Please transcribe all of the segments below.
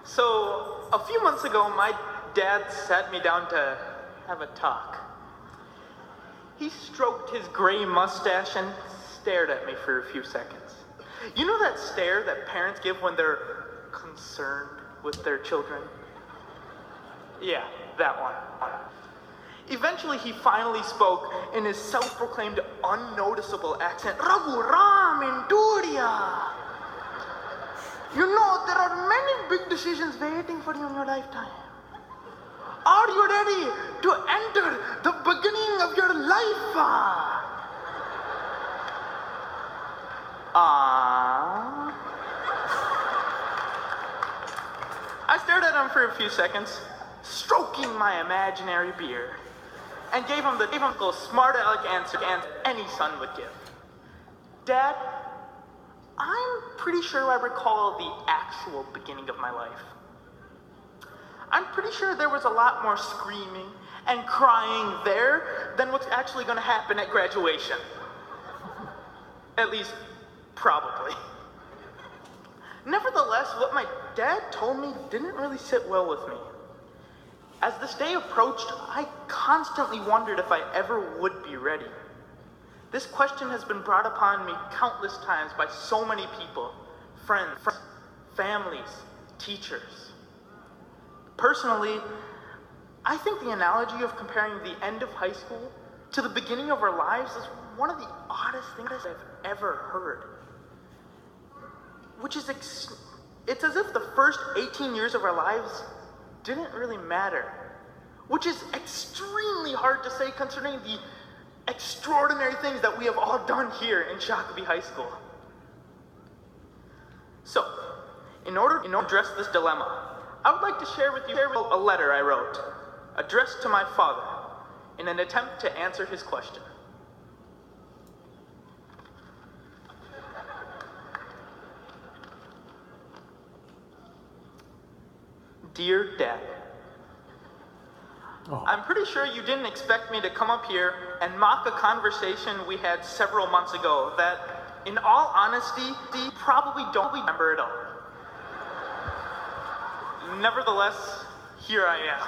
So, a few months ago, my dad sat me down to have a talk. He stroked his gray mustache and stared at me for a few seconds. You know that stare that parents give when they're concerned with their children? Yeah, that one. Eventually, he finally spoke in his self-proclaimed unnoticeable accent. Ragu, Ram, Induria. You know, there are many big decisions waiting for you in your lifetime. Are you ready to enter the beginning of your life? I stared at him for a few seconds, stroking my imaginary beard, and gave him the smart aleck answer any son would give. Dad, I'm pretty sure I recall the actual beginning of my life. I'm pretty sure there was a lot more screaming and crying there than what's actually going to happen at graduation. At least, probably. Nevertheless, what my dad told me didn't really sit well with me. As this day approached, I constantly wondered if I ever would be ready. This question has been brought upon me countless times by so many people, friends, families, teachers. Personally, I think the analogy of comparing the end of high school to the beginning of our lives is one of the oddest things I've ever heard. Which is, it's as if the first 18 years of our lives didn't really matter. Which is extremely hard to say considering the extraordinary things that we have all done here in Shakopee High School. So, in order to address this dilemma, I would like to share with you a letter I wrote, addressed to my father, in an attempt to answer his question. Dear Dad, I'm pretty sure you didn't expect me to come up here and mock a conversation we had several months ago that, in all honesty, you probably don't remember at all. Nevertheless, here I am.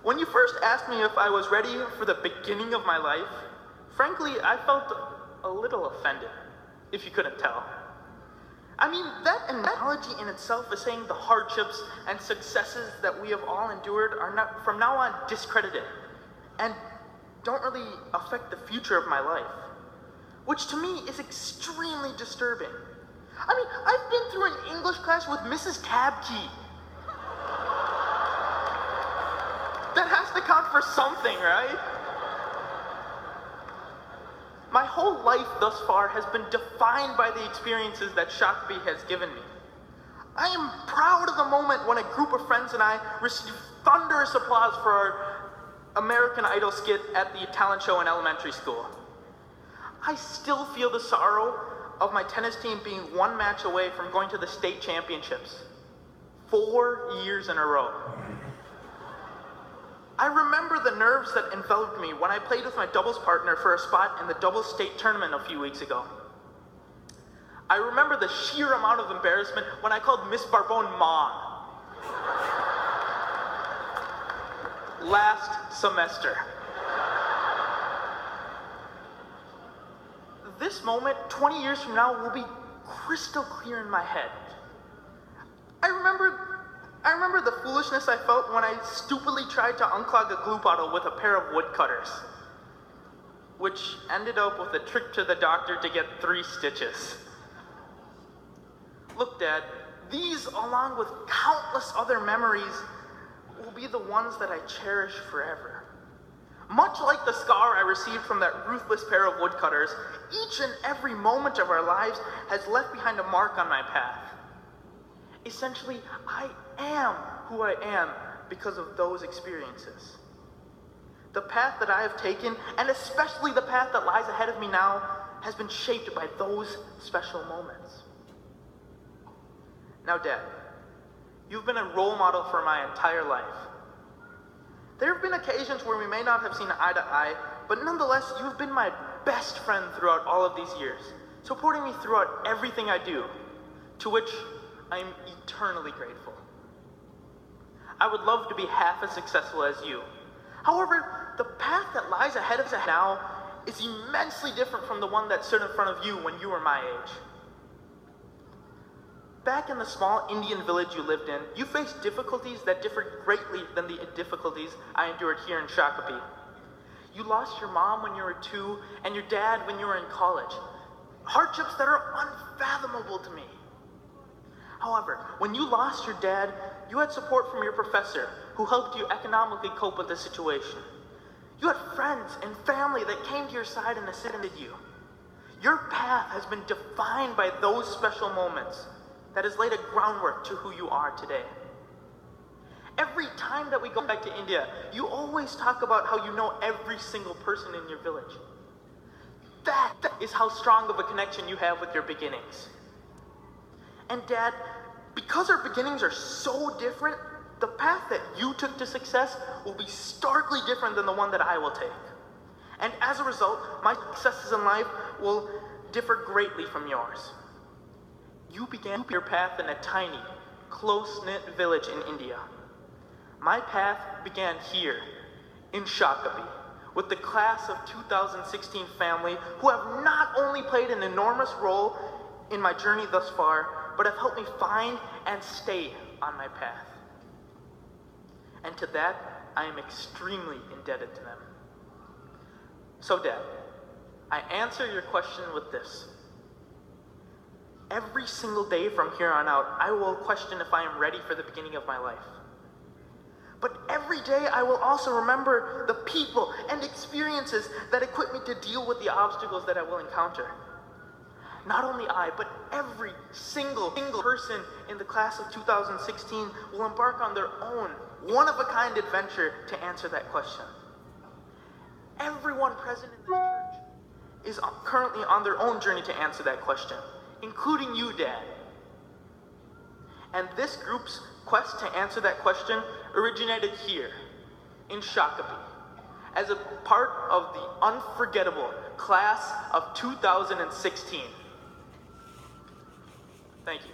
When you first asked me if I was ready for the beginning of my life, frankly, I felt a little offended, if you couldn't tell. I mean, that analogy in itself is saying the hardships and successes that we have all endured are not, from now on, discredited and don't really affect the future of my life, which to me is extremely disturbing. I mean, I've been through an English class with Mrs. Tabkey. That has to count for something, right? My whole life thus far has been defined by the experiences that Shakopee has given me. I am proud of the moment when a group of friends and I received thunderous applause for our American Idol skit at the talent show in elementary school. I still feel the sorrow of my tennis team being one match away from going to the state championships. 4 years in a row. I remember the nerves that enveloped me when I played with my doubles partner for a spot in the doubles state tournament a few weeks ago. I remember the sheer amount of embarrassment when I called Miss Barbone Mom. Last semester. This moment, 20 years from now, will be crystal clear in my head. I remember the foolishness I felt when I stupidly tried to unclog a glue bottle with a pair of wood cutters, which ended up with a trip to the doctor to get 3 stitches. Look, Dad, these, along with countless other memories, will be the ones that I cherish forever. Much like the scar I received from that ruthless pair of woodcutters, each and every moment of our lives has left behind a mark on my path. Essentially, I am who I am because of those experiences. The path that I have taken, and especially the path that lies ahead of me now, has been shaped by those special moments. Now, Dad, you've been a role model for my entire life. There have been occasions where we may not have seen eye to eye, but nonetheless, you've been my best friend throughout all of these years, supporting me throughout everything I do, to which I am eternally grateful. I would love to be half as successful as you. However, the path that lies ahead of us now is immensely different from the one that stood in front of you when you were my age. Back in the small Indian village you lived in, you faced difficulties that differed greatly than the difficulties I endured here in Shakopee. You lost your mom when you were 2 and your dad when you were in college. Hardships that are unfathomable to me. However, when you lost your dad, you had support from your professor who helped you economically cope with the situation. You had friends and family that came to your side and assisted you. Your path has been defined by those special moments that has laid a groundwork to who you are today. Every time that we go back to India, you always talk about how you know every single person in your village. That is how strong of a connection you have with your beginnings. And Dad, because our beginnings are so different, the path that you took to success will be starkly different than the one that I will take. And as a result, my successes in life will differ greatly from yours. You began your path in a tiny, close-knit village in India. My path began here, in Shakopee, with the class of 2016 family who have not only played an enormous role in my journey thus far, but have helped me find and stay on my path. And to that, I am extremely indebted to them. So Dad, I answer your question with this. Every single day from here on out, I will question if I am ready for the beginning of my life. But every day I will also remember the people and experiences that equip me to deal with the obstacles that I will encounter. Not only I, but every single person in the class of 2016 will embark on their own one-of-a-kind adventure to answer that question. Everyone present in this church is currently on their own journey to answer that question, including you, Dad. And this group's quest to answer that question originated here, in Shakopee, as a part of the unforgettable class of 2016. Thank you.